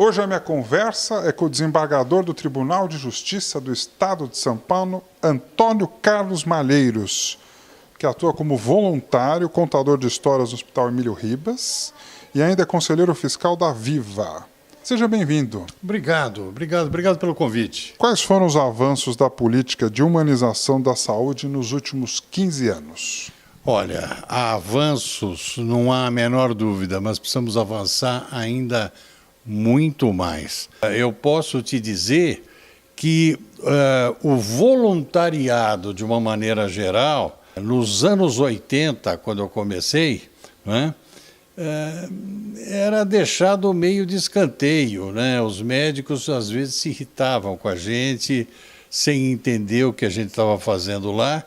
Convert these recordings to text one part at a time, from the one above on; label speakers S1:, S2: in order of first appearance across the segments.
S1: Hoje a minha conversa é com o desembargador do Tribunal de Justiça do Estado de São Paulo, Antônio Carlos Malheiros, que atua como voluntário, contador de histórias no Hospital Emílio Ribas e ainda é conselheiro fiscal da Viva. Seja bem-vindo.
S2: Obrigado pelo convite.
S1: Quais foram os avanços da política de humanização da saúde nos últimos 15 anos?
S2: Olha, há avanços, não há a menor dúvida, mas precisamos avançar ainda muito mais. Eu posso te dizer que o voluntariado, de uma maneira geral, nos anos 80, quando eu comecei, né, era deixado meio de escanteio, né? Os médicos às vezes se irritavam com a gente, sem entender o que a gente estava fazendo lá,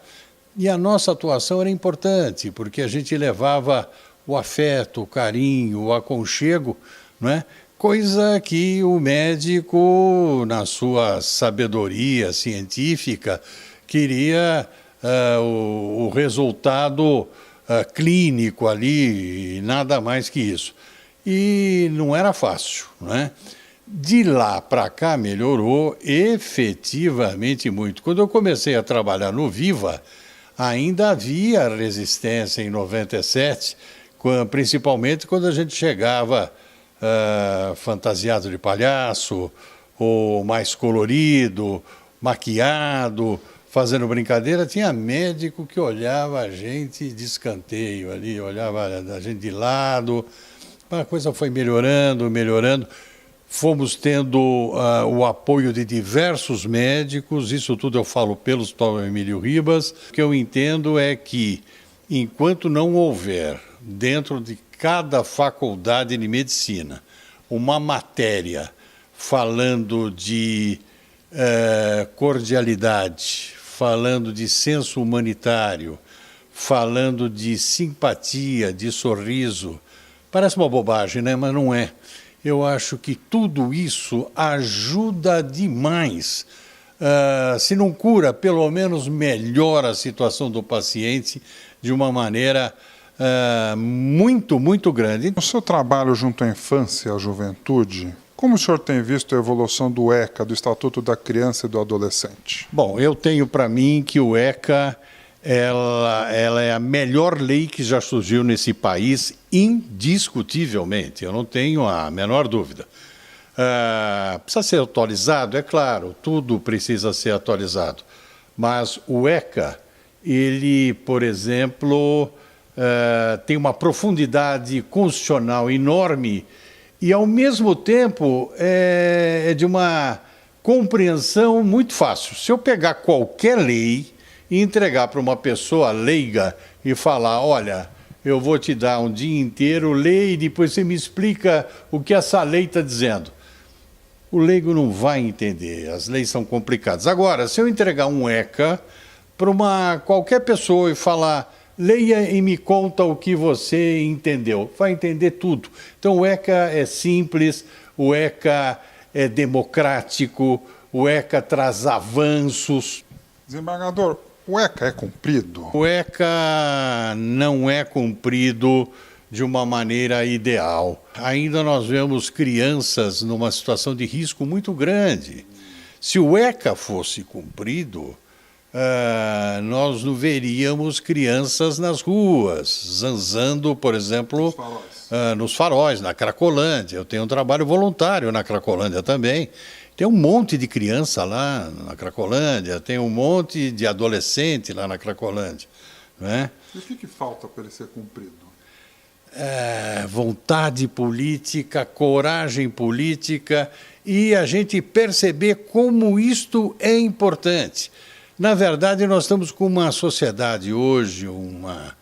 S2: e a nossa atuação era importante, porque a gente levava o afeto, o carinho, o aconchego, né? Coisa que o médico, na sua sabedoria científica, queria o resultado clínico ali, nada mais que isso. E não era fácil, né? De lá para cá melhorou efetivamente muito. Quando eu comecei a trabalhar no Viva, ainda havia resistência em 97, principalmente quando a gente chegava fantasiado de palhaço, ou mais colorido, maquiado, fazendo brincadeira. Tinha médico que olhava a gente de escanteio ali, olhava a gente de lado. A coisa foi melhorando. Fomos tendo o apoio de diversos médicos, isso tudo eu falo pelo Hospital Emílio Ribas. O que eu entendo é que, enquanto não houver, dentro de cada faculdade de medicina, uma matéria falando de cordialidade, falando de senso humanitário, falando de simpatia, de sorriso, parece uma bobagem, né? Mas não é. Eu acho que tudo isso ajuda demais. Se não cura, pelo menos melhora a situação do paciente de uma maneira muito, muito grande.
S1: No seu trabalho junto à infância e à juventude, como o senhor tem visto a evolução do ECA, do Estatuto da Criança e do Adolescente?
S2: Bom, eu tenho para mim que o ECA ela é a melhor lei que já surgiu nesse país, indiscutivelmente, eu não tenho a menor dúvida. Precisa ser atualizado, é claro, tudo precisa ser atualizado, mas o ECA, ele, por exemplo, tem uma profundidade constitucional enorme e, ao mesmo tempo, é de uma compreensão muito fácil. Se eu pegar qualquer lei e entregar para uma pessoa leiga e falar, olha, eu vou te dar um dia inteiro, lê e depois você me explica o que essa lei está dizendo. O leigo não vai entender, as leis são complicadas. Agora, se eu entregar um ECA para qualquer pessoa e falar, leia e me conta o que você entendeu, vai entender tudo. Então o ECA é simples, o ECA é democrático, o ECA traz avanços.
S1: Desembargador, o ECA é cumprido?
S2: O ECA não é cumprido de uma maneira ideal. Ainda nós vemos crianças numa situação de risco muito grande. Se o ECA fosse cumprido, nós não veríamos crianças nas ruas, zanzando, por exemplo, nos faróis, na Cracolândia. Eu tenho um trabalho voluntário na Cracolândia também. Tem um monte de criança lá na Cracolândia, tem um monte de adolescente lá na Cracolândia. Né?
S1: E o que falta para ele ser cumprido?
S2: Vontade política, coragem política e a gente perceber como isto é importante. Na verdade, nós estamos com uma sociedade hoje, uma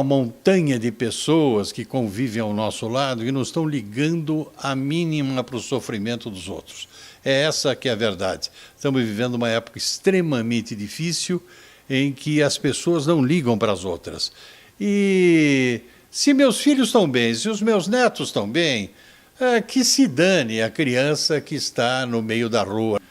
S2: montanha de pessoas que convivem ao nosso lado e não estão ligando a mínima para o sofrimento dos outros. É essa que é a verdade. Estamos vivendo uma época extremamente difícil em que as pessoas não ligam para as outras. E se meus filhos estão bem, se os meus netos estão bem, que se dane a criança que está no meio da rua.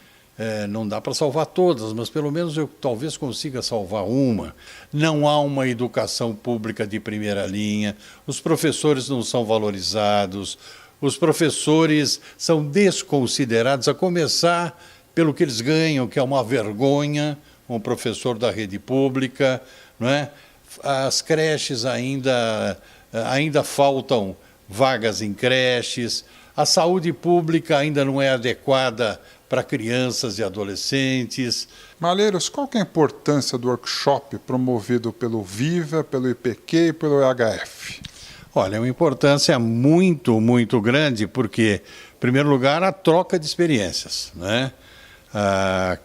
S2: Não dá para salvar todas, mas pelo menos eu talvez consiga salvar uma. Não há uma educação pública de primeira linha, os professores não são valorizados, os professores são desconsiderados, a começar pelo que eles ganham, que é uma vergonha, um professor da rede pública, não é? As creches ainda faltam vagas em creches, a saúde pública ainda não é adequada para crianças e adolescentes.
S1: Malheiros, qual que é a importância do workshop promovido pelo Viva, pelo IPQ e pelo EHF?
S2: Olha, é uma importância muito, muito grande, porque, em primeiro lugar, a troca de experiências, né?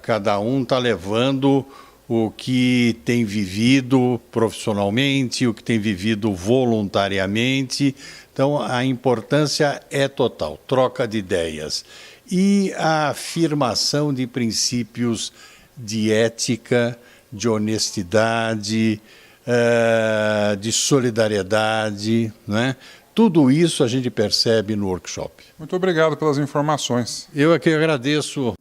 S2: Cada um está levando o que tem vivido profissionalmente, o que tem vivido voluntariamente. Então, a importância é total, troca de ideias. E a afirmação de princípios de ética, de honestidade, de solidariedade, né? Tudo isso a gente percebe no workshop.
S1: Muito obrigado pelas informações.
S2: Eu é que agradeço.